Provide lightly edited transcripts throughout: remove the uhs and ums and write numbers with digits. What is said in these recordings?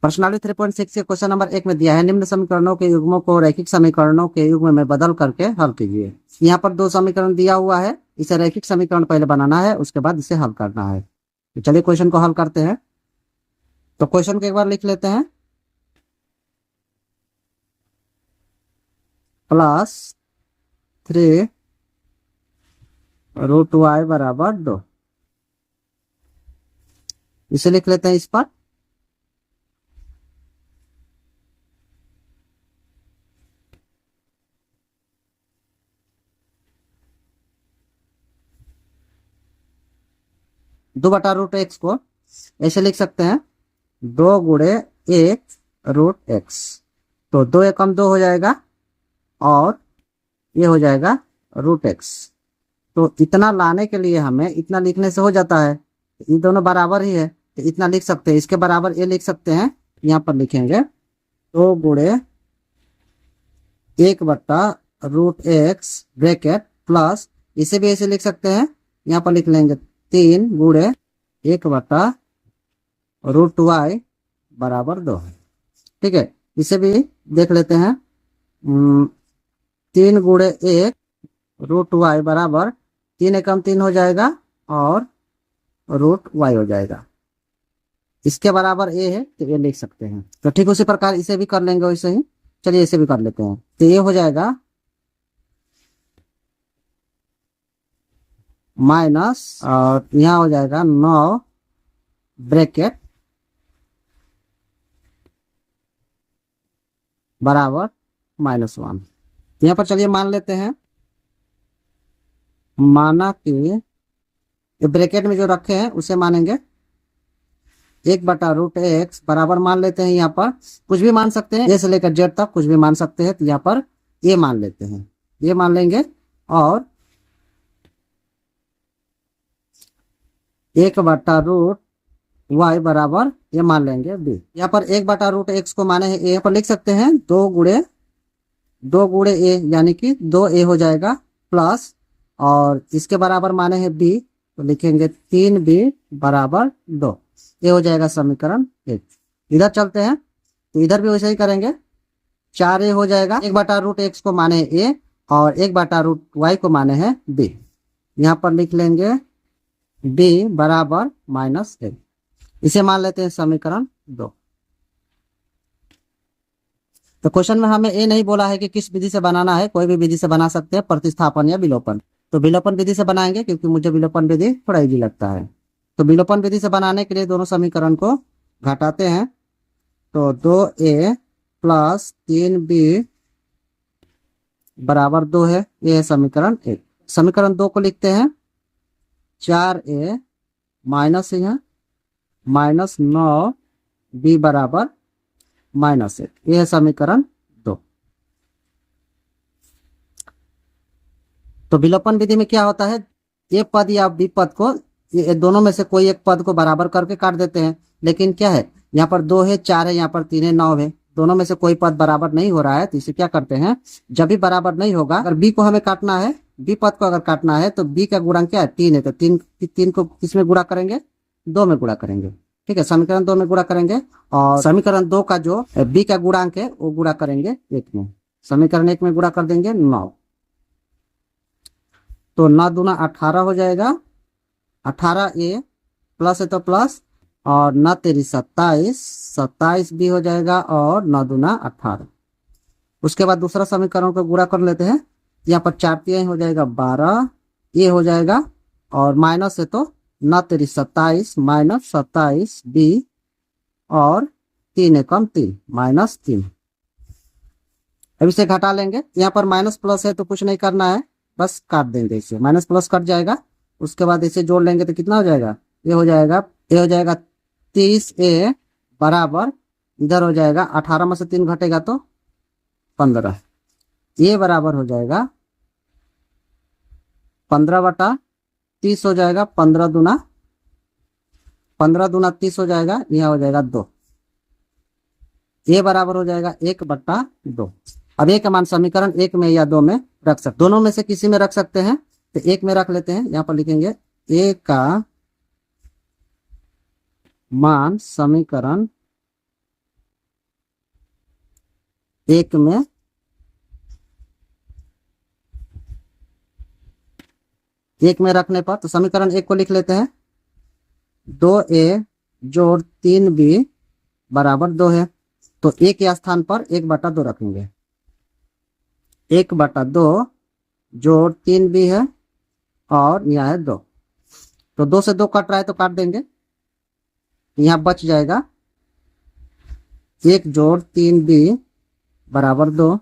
प्रश्नावली 3.6 के question number 1 में दिया है, निम्न समीकरणों के युग्मों को रैखिक समीकरणों के युग्म में बदल करके हल कीजिए। यहाँ पर दो समीकरण दिया हुआ है, इसे रैखिक समीकरण पहले बनाना है, उसके बाद इसे हल करना है। तो चलिए क्वेश्चन को हल करते हैं। तो क्वेश्चन को एक बार लिख लेते हैं। +3 √y बराबर 2, इसे लिख लेते हैं इस पर। दो बटा √x को ऐसे लिख सकते हैं, 2 गुणे 1 √x। तो 2 एकम 2 हो जाएगा और ये हो जाएगा √x। तो इतना लाने के लिए हमें इतना लिखने से हो जाता है, ये दोनों बराबर ही है, तो इतना लिख सकते हैं। इसके बराबर ये लिख सकते हैं, यहाँ पर लिखेंगे 2 गुणे 1 बटा √x ब्रैकेट प्लस, इसे भी ऐसे लिख सकते हैं, यहाँ पर लिख लेंगे 3 गुणे 1 बटा √y बराबर 2 है। ठीक है, इसे भी देख लेते हैं। 3 गुणे 1 √y बराबर 3 एकम 3 हो जाएगा और √y हो जाएगा। इसके बराबर a है तो ये लिख सकते हैं। तो ठीक उसी प्रकार इसे भी कर लेंगे वैसे ही। चलिए इसे भी कर लेते हैं। तो ये हो जाएगा माइनस, और यहाँ हो जाएगा 9 ब्रैकेट बराबर -1। यहाँ पर चलिए मान लेते हैं, माना कि ब्रैकेट में जो रखे हैं उसे मानेंगे 1 बटा √x बराबर मान लेते हैं। यहाँ पर कुछ भी मान सकते हैं, ए से लेकर जेड तक कुछ भी मान सकते हैं। तो यहाँ पर ये मान लेते हैं, ये मान लेंगे, और 1 बटा √y बराबर ये मान लेंगे b। यहाँ पर 1 बटा √x को माने हैं, यहाँ पर लिख सकते हैं 2 गुणे a, यानी कि 2a हो जाएगा प्लस, और इसके बराबर माने हैं b, तो लिखेंगे 3b बराबर 2। ये हो जाएगा समीकरण 1। इधर चलते हैं, तो इधर भी वैसे ही करेंगे, 4a हो जाएगा। 1 बटा √x को माने a और 1 बटा √y को माने हैं b। यहाँ पर लिख लेंगे b बराबर -1। इसे मान लेते हैं समीकरण 2। तो क्वेश्चन में हमें ये नहीं बोला है कि किस विधि से बनाना है, कोई भी विधि से बना सकते हैं, प्रतिस्थापन या विलोपन। तो विलोपन विधि से बनाएंगे, क्योंकि मुझे विलोपन विधि थोड़ा इजी लगता है। तो विलोपन विधि से बनाने के लिए दोनों समीकरण को घटाते हैं। तो 2a प्लस 3b बराबर 2 है, ये है समीकरण 1। समीकरण 2 को लिखते हैं 4a माइनस यहाँ -9b बराबर -1। ये है समीकरण 2। तो विलोपन विधि में क्या होता है, ये पद या बी पद को, ये दोनों में से कोई एक पद को बराबर करके काट देते हैं। लेकिन क्या है, यहाँ पर 2 है, 4 है, यहाँ पर 3 है, 9 है, दोनों में से कोई पद बराबर नहीं हो रहा है। तो इसे क्या करते हैं, जब भी बराबर नहीं होगा, अगर बी को हमें काटना है, बी पद को अगर काटना है, तो बी का गुणांक क्या है, 3 है, तो 3 को किसमें गुणा करेंगे, 2 में गुणा करेंगे। ठीक है, समीकरण 2 में गुणा करेंगे, और समीकरण 2 का जो बी का गुणांक है वो गुणा करेंगे 1 में। समीकरण 1 में गुणा कर देंगे 9, तो 9 दूना 18 हो जाएगा। 18a प्लस है तो प्लस, और 9 तेरी 27 भी हो जाएगा, और 9 दूना 18। उसके बाद दूसरा समीकरण को गुणा कर लेते हैं। यहाँ पर 4 तिहाई हो जाएगा 12, ये हो जाएगा, और माइनस है तो 9 तेरी 27 -27b, और 3 एकम 3 -3। अब इसे घटा लेंगे। यहाँ पर माइनस प्लस है तो कुछ नहीं करना है, बस काट देंगे इसे, माइनस प्लस कट जाएगा। उसके बाद इसे जोड़ लेंगे तो कितना हो जाएगा, ये हो जाएगा 30a बराबर, इधर हो जाएगा 18 में से 3 घटेगा तो 15, ये बराबर हो जाएगा 15 बटा 30 हो जाएगा, 15 दूना 30 हो जाएगा, यहाँ हो जाएगा 2, ये बराबर हो जाएगा 1 बटा 2। अब एक मान समीकरण 1 में या 2 में रख सकते, दोनों में से किसी में रख सकते हैं। तो 1 में रख लेते हैं, यहाँ पर लिखेंगे a का मान समीकरण एक में रखने पर, तो समीकरण एक को लिख लेते हैं, 2a जोड़ 3b बराबर 2 है। तो a के स्थान पर 1/2 रखेंगे, 1/2 जोड़ 3b है और यहाँ है 2, तो 2 से 2 कट रहा है तो काट देंगे, यहाँ बच जाएगा 1 जोड़ 3b बराबर 2।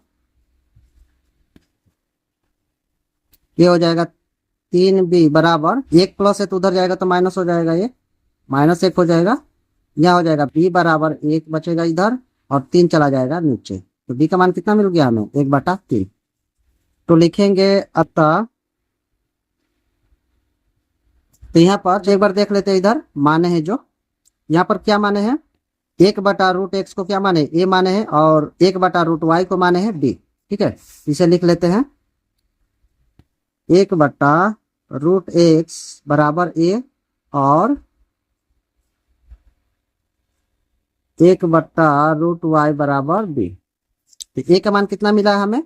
ये हो जाएगा 3b बराबर 1 प्लस है तो उधर जाएगा तो माइनस हो जाएगा, ये -1 हो जाएगा। यह हो जाएगा b बराबर 1 बचेगा इधर और 3 चला जाएगा नीचे, तो b का मान कितना मिल गया हमें, 1/3। तो लिखेंगे अतः, तो यहाँ पर एक बार देख लेते हैं, इधर माने हैं जो, यहाँ पर क्या माने हैं, 1/√x को क्या माने, a माने हैं, और 1/√y को माने हैं b। ठीक है, इसे लिख लेते हैं, 1/√x बराबर a और 1/√y बराबर b। तो a का मान कितना मिला है हमें,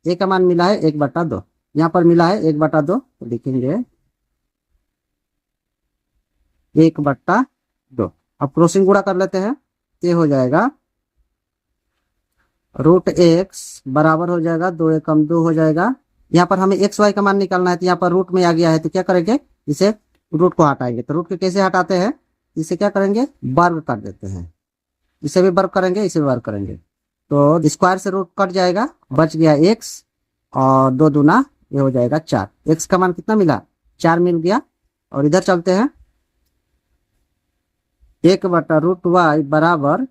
a का मान मिला है 1/2, यहाँ पर मिला है 1/2, तो लिखेंगे 1/2। अब क्रॉसिंग गुणा कर लेते हैं, ये हो जाएगा √x बराबर हो जाएगा 2 एकम 2 हो जाएगा। यहाँ पर हमें एक्स वाई का मान निकालना है, तो यहाँ पर रूट में आ गया है, तो क्या करेंगे, इसे रूट को हटाएंगे। तो रूट को कैसे हटाते हैं, इसे क्या करेंगे, वर्ग कर देते हैं, इसे भी वर्ग करेंगे, इसे भी वर्ग करेंगे, तो स्क्वायर से रूट कट जाएगा, बच गया x और 2 दूना ये हो जाएगा 4। x का मान कितना मिला, 4 मिल गया। और इधर चलते हैं, 1/√y बराबर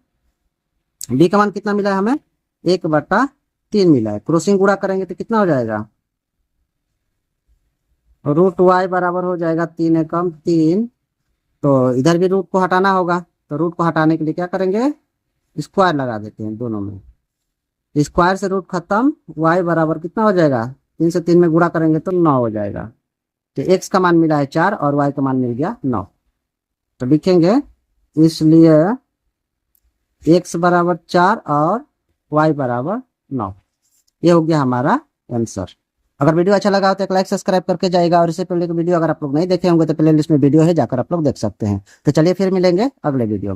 b का मान कितना मिला है हमें, 1/3 मिला है। क्रॉसिंग गुणा करेंगे तो कितना हो जाएगा, √y बराबर हो जाएगा 3 एकम 3, तो इधर भी रूट को हटाना होगा, तो रूट को हटाने के लिए क्या करेंगे, स्क्वायर लगा देते हैं दोनों में, स्क्वायर से रूट खत्म, y बराबर कितना हो जाएगा, 3 से 3 में गुणा करेंगे तो 9 हो जाएगा। तो x का मान मिला है 4 और y का मान मिल गया 9, तो लिखेंगे इसलिए x बराबर 4 और y बराबर 9। ये हो गया हमारा आंसर। अगर वीडियो अच्छा लगा हो तो एक लाइक सब्सक्राइब करके जाएगा, और इससे पहले की वीडियो अगर आप लोग नहीं देखे होंगे तो प्ले लिस्ट में वीडियो है, जाकर आप लोग देख सकते हैं। तो चलिए फिर मिलेंगे अगले वीडियो।